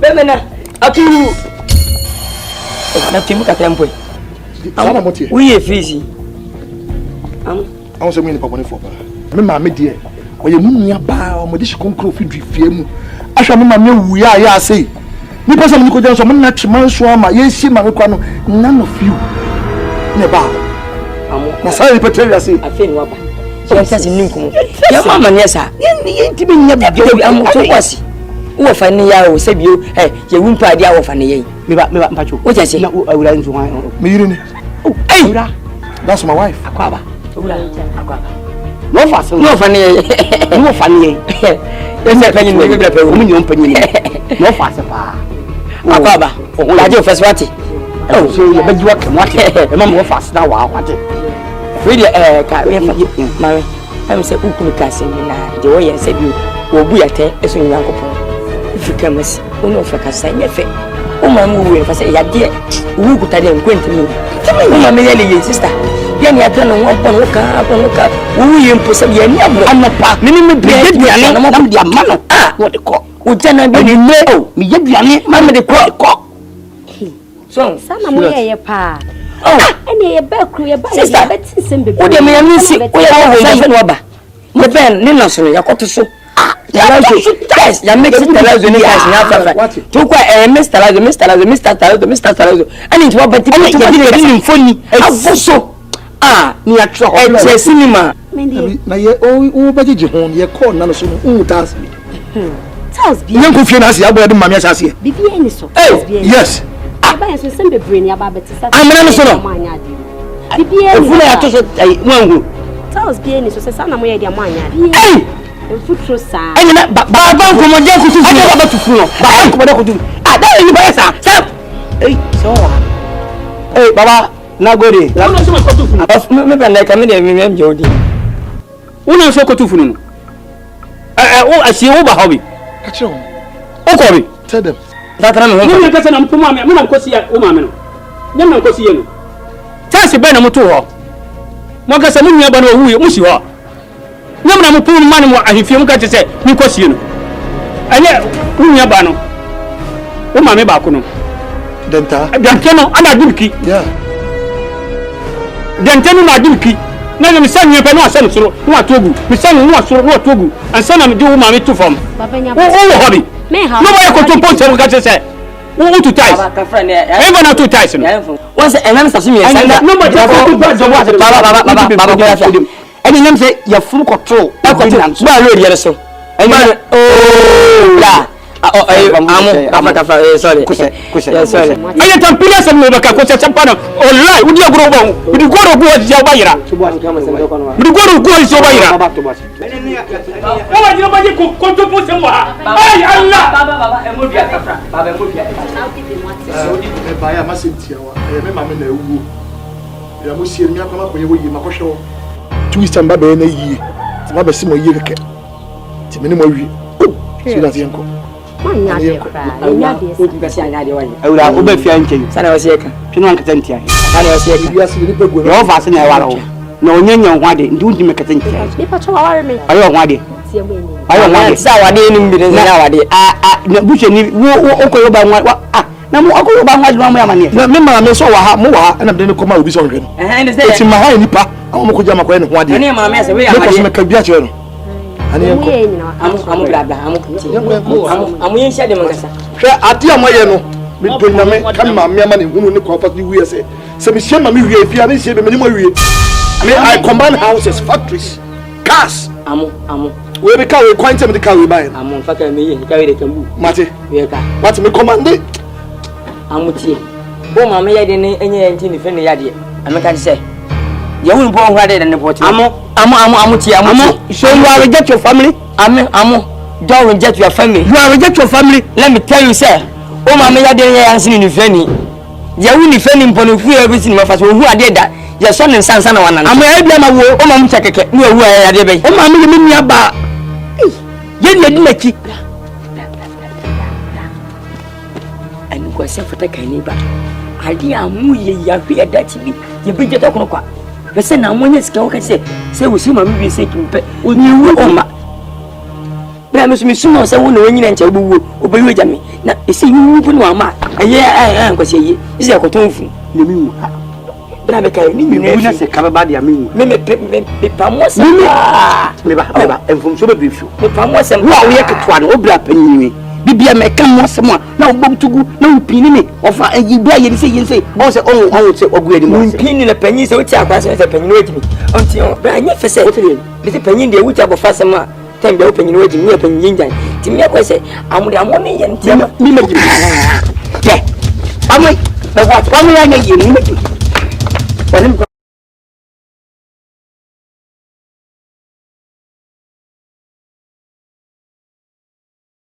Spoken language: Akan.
Bemena. Atu. Na timu katempo. Sana motie. We e freeze. I want some papa for pa. Me ma me de. Oye mu nua ba o mo de shikonkro fi dufie mu. Ahwa me ma me wu ya say. Ni person ni ko je so mo na chiman so ama ye si ma me kwa no none of you. Ne ba. Na say repeat ya say. Afeni wa ba. So say ninkum. Ya mama ne sa. Ye ntimi nya bi am to kwasi. Wo fa ne ya o se bio ye wu mpa dia wo fa ne ye. Me ba mpacho. Wo je na awura ntu han. Me yiri ni. Hey, that's my wife. Akwaba. No fa No fa ne ye. No fa ne ye. Ese panyin ne bibla pe wo. Mu nyom panyin. No fa se pa. Akwaba. La je first party. Oh, so ye baji wa kemwate. E ma mo fa se na wa akwate. Free ka we fa mare. Am se ukunu ka se mi na de wo ye se bi wo bu yate eso nyankopon. Ifika masi. Ono fa ka sa nyefe. O ma mu we fa se ya de wo kuta de nkwenti mi. O ma me ye le sister. Ya ni aka no won ka wo ye mpo se ya ni abro anopa. Me bi aduane na mo de amano. Wo de ko. O jana bi ni me o me ye aduane ma me de ko. So sana mo ye pa. Oh, ene ye ba kru ye ba ye beti sembe. O de me ya nsi o ya wo se no ba. Me ben ni no so ya koto so. Guys, ya make it Talazo ni guys na fafa. To kwa Mr. Talazo. Ani nti wa beti ya ni mfoni. Afoso. Ni atro. E cinema. Na ye o bajeje ho ye call na no so tas bi. Tas bi. Nyanko fie na se abo de mame asase. Bibi eni so. Yes. Aba ye so sembe brain ya ba beti sa. Amena no so no. Bibi eni. Ofuna ya to so wangu. Tas bi eni so se sana mo ye dia manya. Futuro sa. Eni na baba nkomoje kutu fu. Ade baba tufu no. Baba nkomoje kutu. Da ni ba sa. Sa. So wa. Baba na gode. Una so ko tufu. Me be na ka me de me jodi. Una so ko tufu no. O asi wo ba hobi. Ka chiro. O ko bi. Tell them. Da tara me ho. Ni ka se na mpo ma me na ko si ya o ma me no. Nyam na ko si ye no. Chance be na mutu ho. Mo ka se mu nya ba no wu ye mu si ho. Nyam na mpo ma ne mo ahifie mu ka se ni ko si ye no. Anya wu nya ba no. O ma me ba ko no. Denta. Denta no ana dubiki. Yeah. Denta no na dubiki. Na me san nya pe no asan soro. No atogu. Me san no asoro no atogu. Ansa na me de wo ma me to fam. Baba nya. O hobi. Me ha. No ba ko to ponche mu ka se. Wo to ties. Baba ka friend e. Eva na to ties no. Won se enam sa so mi sanda. No ba to ba zo Baba ko afa. Eni nyam se ya furu ko to. Ba road yere so. La. Sorry. Sorry. Aya tampila sa mo baka ko sa champana. Wallahi udi agro ba. Udi goro go ya bayira. Udi goro go ya bayira. O wa jiro ba je ko to po se mo ha. Ay Allah. Baba e mo bia kafra. Baba e mo bia. Me ba ya masentia wa. Me mama na ewu. Ya mo sie mi akoma ko ye wo yi makɔhwe wo. Twist amba be na yi. Ti ma be si mo yi keke. Ti me ni mo wi. So that yenko. Manya de kra. Nya de. O ti kasi anya de wa. Awura o ba fia nchen. Sana wa se ka. Twino ankata ntia. Sana wa se ka. Bia si ni pegu. Yo fa se na e wara ho. Na onyanya ho ade ndi undi mekata ntia. Ni pa cho waware me. Ayo ho ade. Tie mo ni. Ayo ho ade. Sa wa de ni mbire na wa de. Na buche ni wo ko yo ba nwa. Na mo akoyo ba nwa de no amane. Na me ma me so wa ha mo wa na de ne koma obi so hwe no. Ni se. Eti ma ha ni pa. Awon ko jama ko ne ho ade. Ani ma me se we ya me ko so ma. me ka bia che no. Ani yenko. Amu blabla amu kuti. Amu yen shade mangasa. Hwe ade amoye no. Me do nyame kan ma me ama ne hunu ne ko fa ni wi ese. Se me hye ma me wi afia me hye be me ni mo wi. Me I combine houses, factories, cars. Amu. We be ka we kwante me de ka we buy. Amu faka me yen ka we de kambu. Mate. We ka. What me command? Amu tie. Bo ma me yade ne enye enti ni fe ne yade. Ameka say. Ya won bo ho ade ne bo tie. Amu tie. So you are reject your family? Amu. Don't reject your family. You are reject your family? Let me tell you, sir. O ma me yade ne yansin ni fe ni. Ya wu ni fe ni mpono fu e bi sin ma fa so hu ade da. Ya so ne nsansa na wanan. Amu e bia ma wo O ma mu chakeke. Ni ewu ade be. o ma me me nia ba. Ye ne di nachi. Ani ko se fota kan ni ba. Ade amu ye ya hwe da ti bi. Ye bi je to kono kwa. Pese na mo nya sika wo ka se wo si ma me bi se kimpe. Oni wu o ma. bra me so me sumo se wo na wanyina nche obuwo obewe jame na ese yu pu no ama aye nkwase ye ise akotonfu na mi bra me kai ni mi na se ka ba dia mi me pamo se me ba enfum so be bifu me pamo se wo a wo ye ketwa no obra panyi bibia me ka mo se mo na wo tugu na wo pini ni ofa yibia ye se on se ogu edi mo pini na panyi se wo ti akwase se panyi no ejimi onti bra nya fe se bi se panyi de wo ti abofa se ma tembe wo panyi no ejimi me panyi yinjan ti me akwase amude amone ye ntia mi ma jimi ke amoi ba wa ya ye ni ma jimi